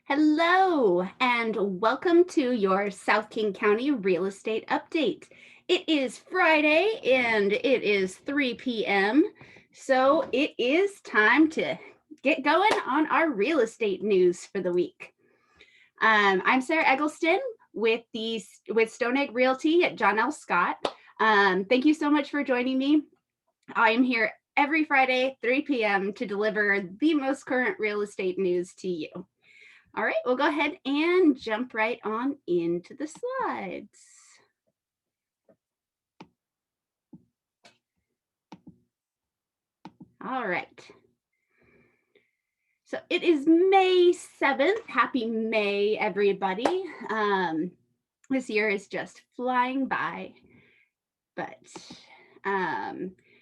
Hello, and welcome to your South King County real estate update. It is Friday and it is 3 p.m. So it is time to get going on our real estate news for the week. I'm Sarah Eggleston with Stone Egg Realty at John L. Scott. Thank you so much for joining me. I am here every Friday, 3 p.m. to deliver the most current real estate news to you. All right, we'll go ahead and jump right on into the slides. All right. So it is May 7th. Happy May, everybody. This year is just flying by. But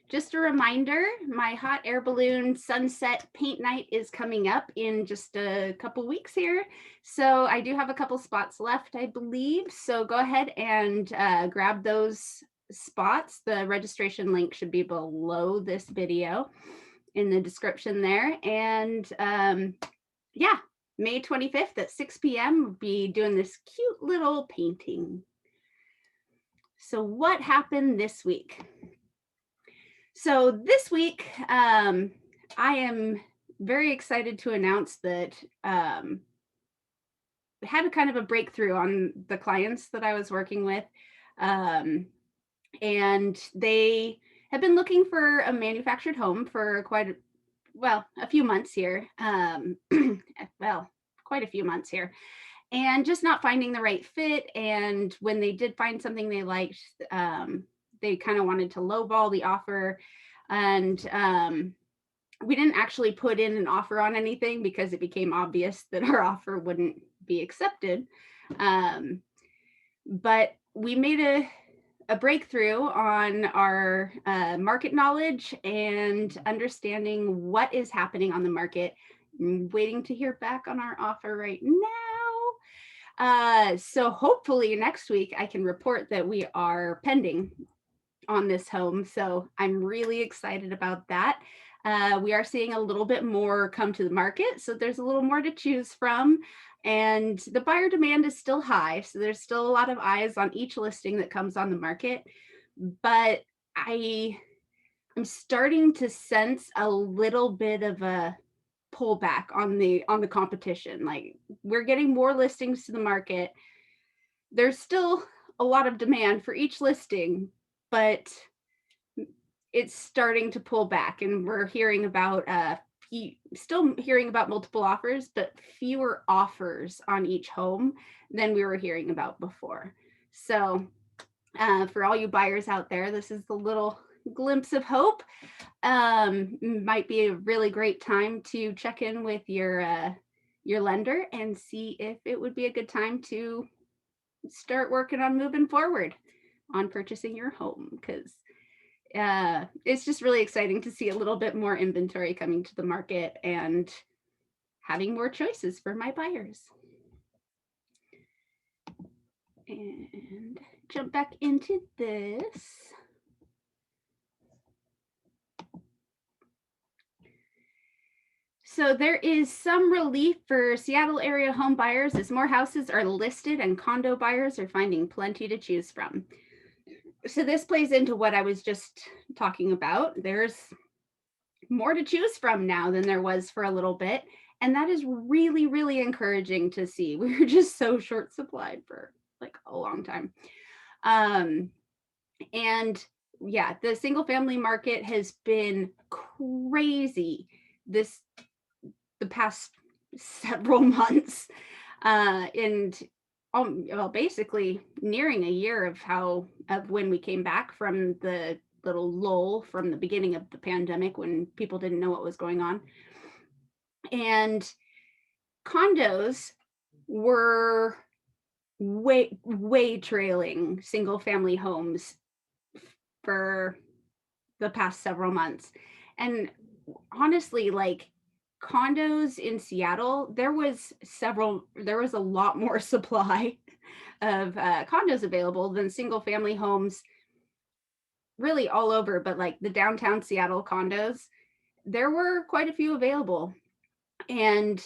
just a reminder, my hot air balloon sunset paint night is coming up in just a couple weeks here. So I do have a couple spots left, I believe. So go ahead and grab those spots. The registration link should be below this video in the description there. And yeah, May 25th at 6 p.m. we'll be doing this cute little painting. So what happened this week? So this week, I am very excited to announce that I had a kind of a breakthrough on the clients that I was working with. And they have been looking for a manufactured home for a few months here. Quite a few months here. And just not finding the right fit. And when they did find something they liked, they kind of wanted to lowball the offer. And we didn't actually put in an offer on anything because it became obvious that our offer wouldn't be accepted. But we made a breakthrough on our market knowledge and understanding what is happening on the market. I'm waiting to hear back on our offer right now. So hopefully next week I can report that we are pending on this home. So I'm really excited about that. We are seeing a little bit more come to the market. So there's a little more to choose from. And the buyer demand is still high. So there's still a lot of eyes on each listing that comes on the market. But I'm starting to sense a little bit of a pullback on the competition. Like, we're getting more listings to the market. There's still a lot of demand for each listing, but it's starting to pull back, and we're hearing about still hearing about multiple offers, but fewer offers on each home than we were hearing about before. So for all you buyers out there, this is the little glimpse of hope. Might be a really great time to check in with your lender and see if it would be a good time to start working on moving forward on purchasing your home, because it's just really exciting to see a little bit more inventory coming to the market and having more choices for my buyers. And jump back into this. So there is some relief for Seattle area home buyers as more houses are listed and condo buyers are finding plenty to choose from. So this plays into what I was just talking about. There's more to choose from now than there was for a little bit. And that is really, really encouraging to see. We were just so short supplied for like a long time. And yeah, the single family market has been crazy the past several months. And basically nearing a year of when we came back from the little lull from the beginning of the pandemic when people didn't know what was going on. And condos were way trailing single family homes for the past several months. And honestly, like, condos in Seattle, there was a lot more supply of condos available than single family homes really all over. But like the downtown Seattle condos, there were quite a few available. And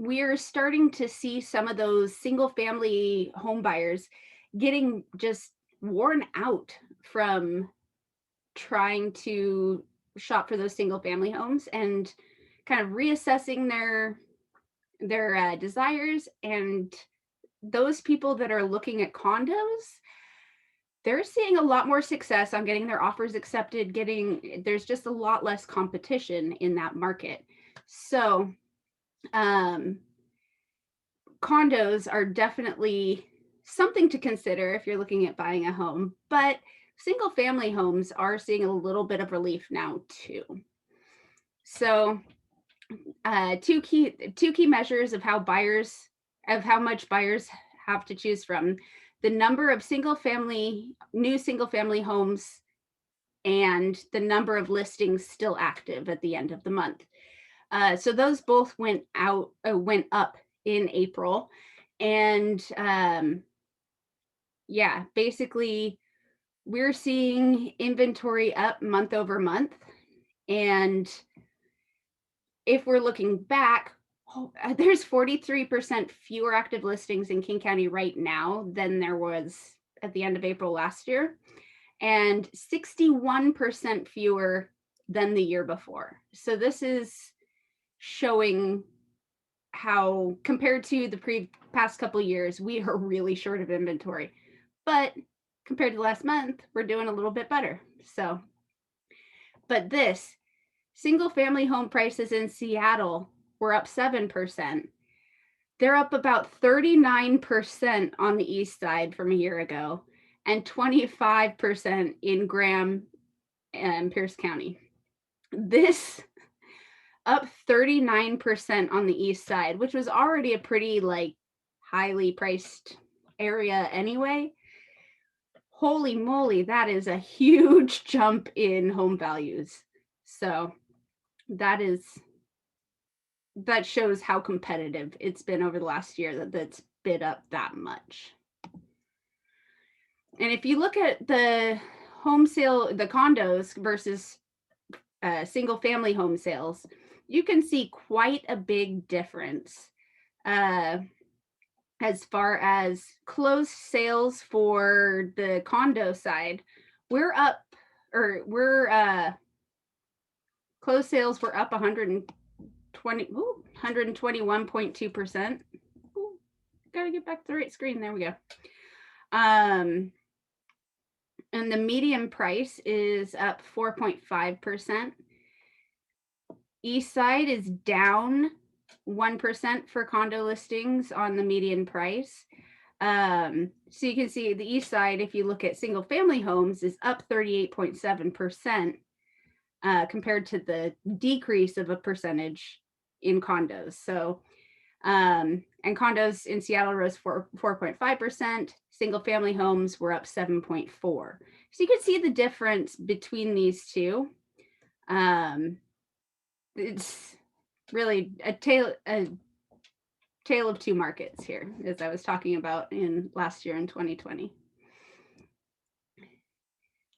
we're starting to see some of those single family home buyers getting just worn out from trying to shop for those single family homes and kind of reassessing their desires. And those people that are looking at condos, they're seeing a lot more success on getting their offers accepted. There's just a lot less competition in that market. So condos are definitely something to consider if you're looking at buying a home, but single family homes are seeing a little bit of relief now too. So two key measures of how much buyers have to choose from: the number of new single family homes and the number of listings still active at the end of the month. So those both went up in April. And yeah, basically we're seeing inventory up month over month. And if we're looking back, there's 43% fewer active listings in King County right now than there was at the end of April last year, and 61% fewer than the year before. So this is showing how, compared to the past couple years, we are really short of inventory. But compared to last month, we're doing a little bit better. So, but this single family home prices in Seattle were up 7%. They're up about 39% on the east side from a year ago, and 25% in Graham and Pierce County. This up 39% on the east side, which was already a pretty highly priced area anyway. Holy moly, that is a huge jump in home values. So that shows how competitive it's been over the last year that's bid up that much. And if you look at the condos versus single family home sales, you can see quite a big difference as far as closed sales for the condo side. Closed sales were up 121.2%. Gotta get back to the right screen. There we go. And the median price is up 4.5%. East side is down 1% for condo listings on the median price. So you can see the east side, if you look at single family homes, is up 38.7% compared to the decrease of a percentage in condos. So and condos in Seattle rose 4.5%. Single family homes were up 7.4%. So you can see the difference between these two. It's really a tale of two markets here, as I was talking about in last year in 2020.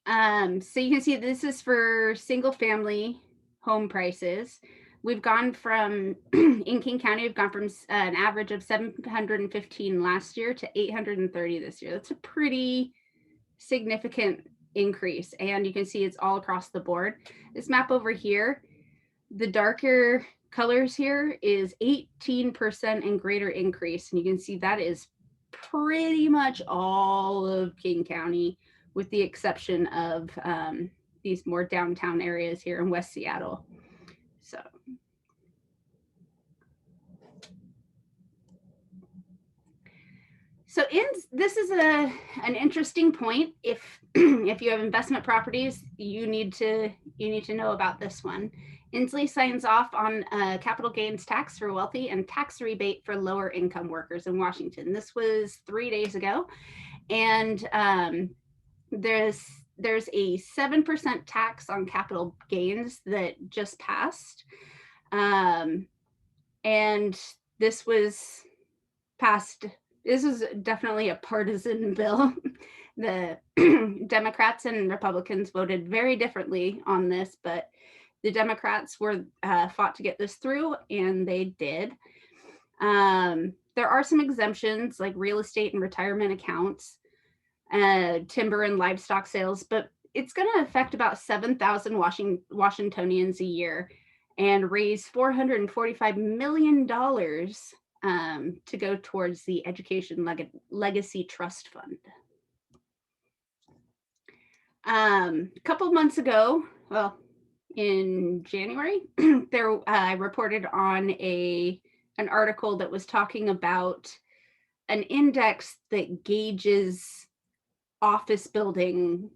So you can see this is for single family home prices. We've gone from, in King County, we've gone from an average of 715 last year to 830 this year. That's a pretty significant increase. And you can see it's all across the board. This map over here, the darker colors here is 18% and greater increase. And you can see that is pretty much all of King County, with the exception of these more downtown areas here in West Seattle. So this is an interesting point. If you have investment properties, you need to know about this one. Inslee signs off on capital gains tax for wealthy and tax rebate for lower income workers in Washington. This was 3 days ago, and there's a 7% tax on capital gains that just passed, and this was passed. This is definitely a partisan bill. The Democrats and Republicans voted very differently on this, but the Democrats were fought to get this through, and they did. There are some exemptions like real estate and retirement accounts, timber and livestock sales, but it's going to affect about 7,000 Washingtonians a year and raise $445 million to go towards the Education Legacy Trust Fund. A couple of months ago, well, in January, I reported on an article that was talking about an index that gauges office building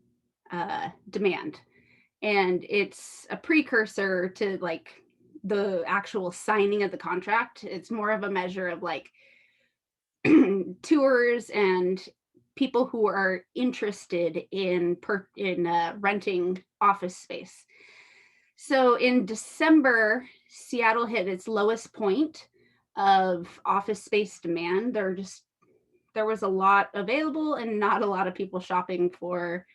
demand, and it's a precursor to like the actual signing of the contract. It's more of a measure of like tours and people who are interested in renting office space. So in December, Seattle hit its lowest point of office space demand. There was a lot available and not a lot of people shopping for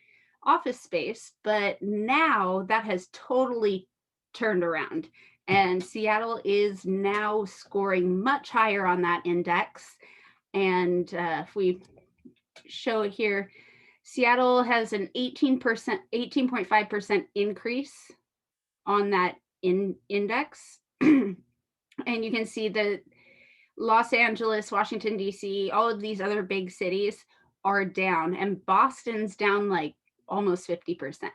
office space, but now that has totally turned around, and Seattle is now scoring much higher on that index. And if we show it here, Seattle has an 18.5% increase on that index. And you can see that Los Angeles, Washington, D.C., all of these other big cities are down, and Boston's down like almost 50%.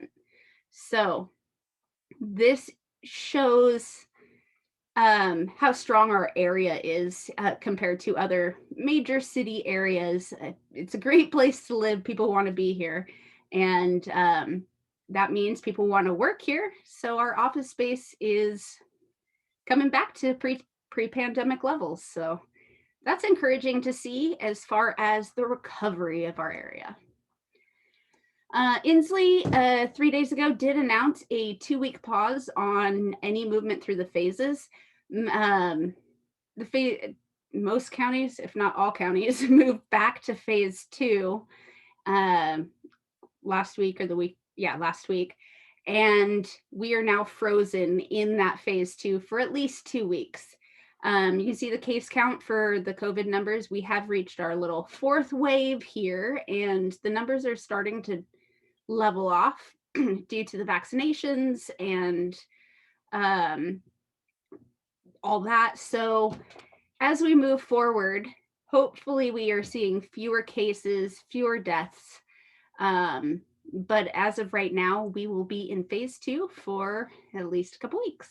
So this shows how strong our area is compared to other major city areas. It's a great place to live. People want to be here. And that means people want to work here. So our office space is coming back to pre-pandemic levels. So that's encouraging to see as far as the recovery of our area. Inslee, 3 days ago, did announce a 2-week pause on any movement through the phases. Most counties, if not all counties, moved back to phase 2 last week. And we are now frozen in that phase 2 for at least 2 weeks. You can see the case count for the COVID numbers. We have reached our little 4th wave here, and the numbers are starting to level off due to the vaccinations and all that. So as we move forward, hopefully we are seeing fewer cases, fewer deaths. But as of right now, we will be in phase 2 for at least a couple weeks.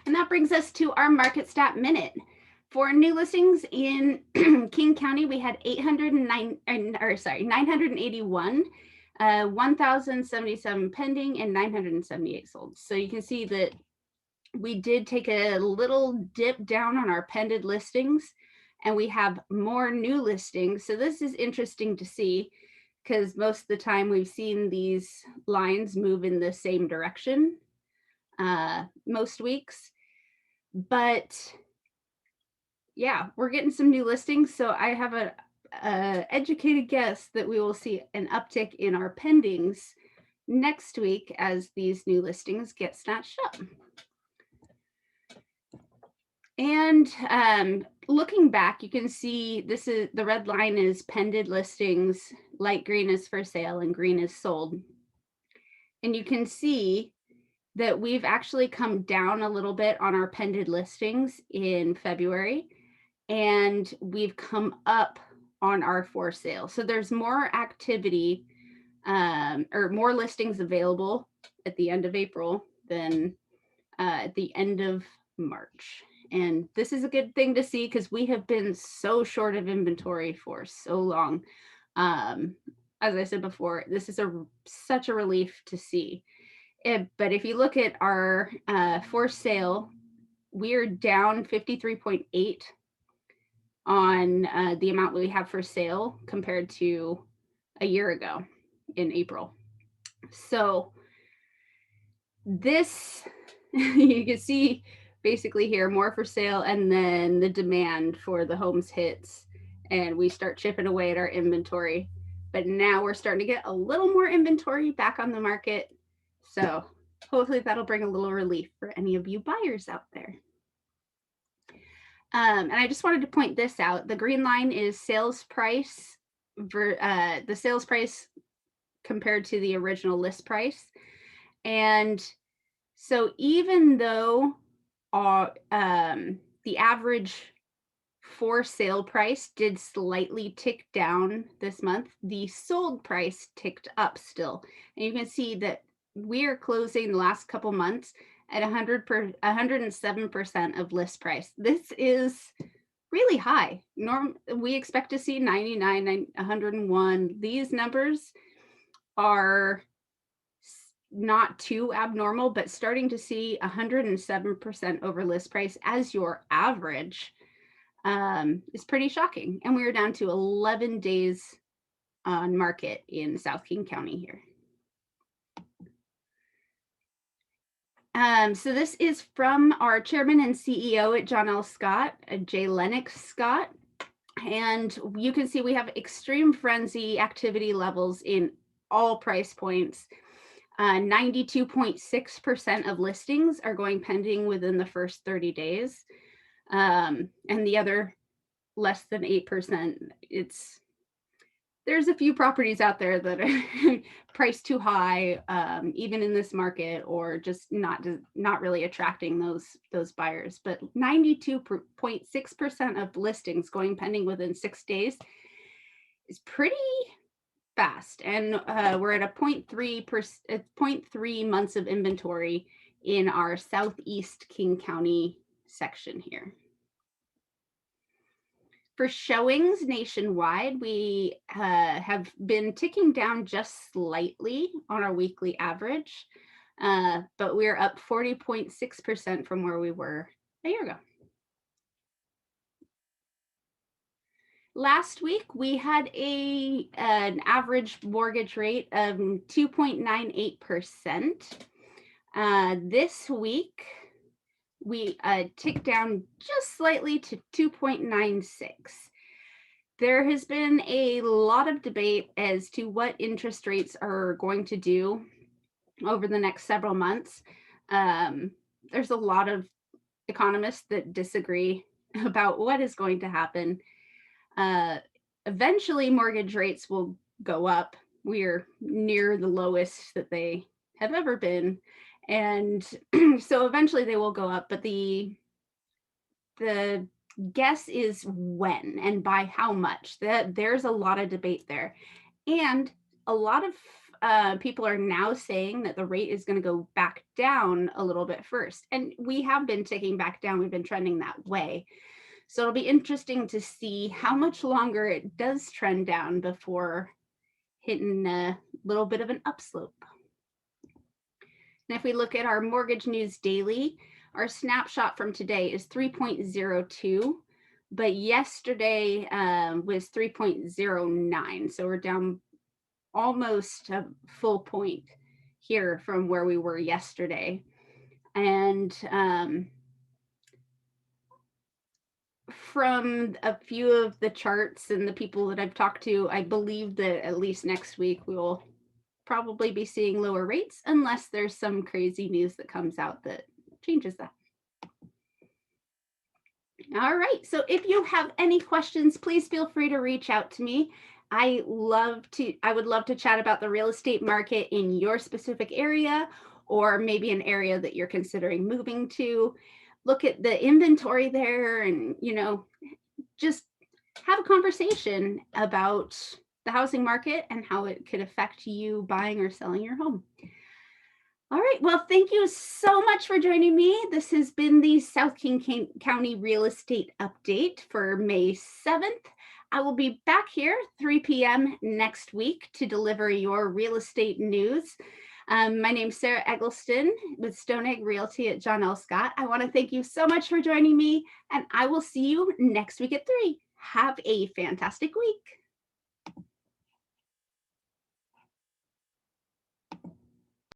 And that brings us to our market stat minute. For new listings in King County, we had 981, 1,077 pending, and 978 sold. So you can see that we did take a little dip down on our pended listings, and we have more new listings. So this is interesting to see, because most of the time we've seen these lines move in the same direction most weeks. But yeah, we're getting some new listings. So I have a educated guess that we will see an uptick in our pendings next week as these new listings get snatched up. And looking back, you can see the red line is pended listings, light green is for sale, and green is sold. And you can see that we've actually come down a little bit on our pended listings in February, and we've come up on our for sale. So there's more activity or more listings available at the end of April than at the end of March. And this is a good thing to see because we have been so short of inventory for so long. As I said before, this is such a relief to see. But if you look at our for sale, we're down 53.8 on the amount we have for sale compared to a year ago in April. So this, you can see basically here, more for sale, and then the demand for the homes hits, and we start chipping away at our inventory. But now we're starting to get a little more inventory back on the market. So hopefully that'll bring a little relief for any of you buyers out there. And I just wanted to point this out. The green line is sales price, the sales price compared to the original list price. And so even though the average for sale price did slightly tick down this month, the sold price ticked up still. And you can see that we are closing the last couple months at 107% of list price. This is really high. We expect to see 99, 101. These numbers are not too abnormal, but starting to see 107% over list price as your average is pretty shocking. And we are down to 11 days on market in South King County here. So this is from our chairman and CEO at John L. Scott, Jay Lennox Scott. And you can see we have extreme frenzy activity levels in all price points. 92.6% of listings are going pending within the first 30 days. And the other less than 8%, there's a few properties out there that are priced too high, even in this market, or just not really attracting those buyers. But 92.6% of listings going pending within 6 days is pretty fast. And we're at a 0.3 months of inventory in our Southeast King County section here. For showings nationwide, we have been ticking down just slightly on our weekly average, but we're up 40.6% from where we were a year ago. Last week, we had an average mortgage rate of 2.98%. This week, we ticked down just slightly to 2.96. There has been a lot of debate as to what interest rates are going to do over the next several months. There's a lot of economists that disagree about what is going to happen. Eventually, mortgage rates will go up. We're near the lowest that they have ever been. And so eventually they will go up, but the guess is when and by how much. There's a lot of debate there. And a lot of people are now saying that the rate is going to go back down a little bit first. And we have been ticking back down. We've been trending that way. So it'll be interesting to see how much longer it does trend down before hitting a little bit of an upslope. And if we look at our Mortgage News Daily, our snapshot from today is 3.02, but yesterday was 3.09. So we're down almost a full point here from where we were yesterday. And from a few of the charts and the people that I've talked to, I believe that at least next week we will probably be seeing lower rates unless there's some crazy news that comes out that changes that. All right, so if you have any questions, please feel free to reach out to me. I would love to chat about the real estate market in your specific area, or maybe an area that you're considering moving to. Look at the inventory there and, just have a conversation about the housing market and how it could affect you buying or selling your home. All right, well, thank you so much for joining me. This has been the South King County Real Estate Update for May 7th. I will be back here 3 p.m. next week to deliver your real estate news. My name's Sarah Eggleston with Stone Egg Realty at John L. Scott. I want to thank you so much for joining me, and I will see you next week at 3. Have a fantastic week.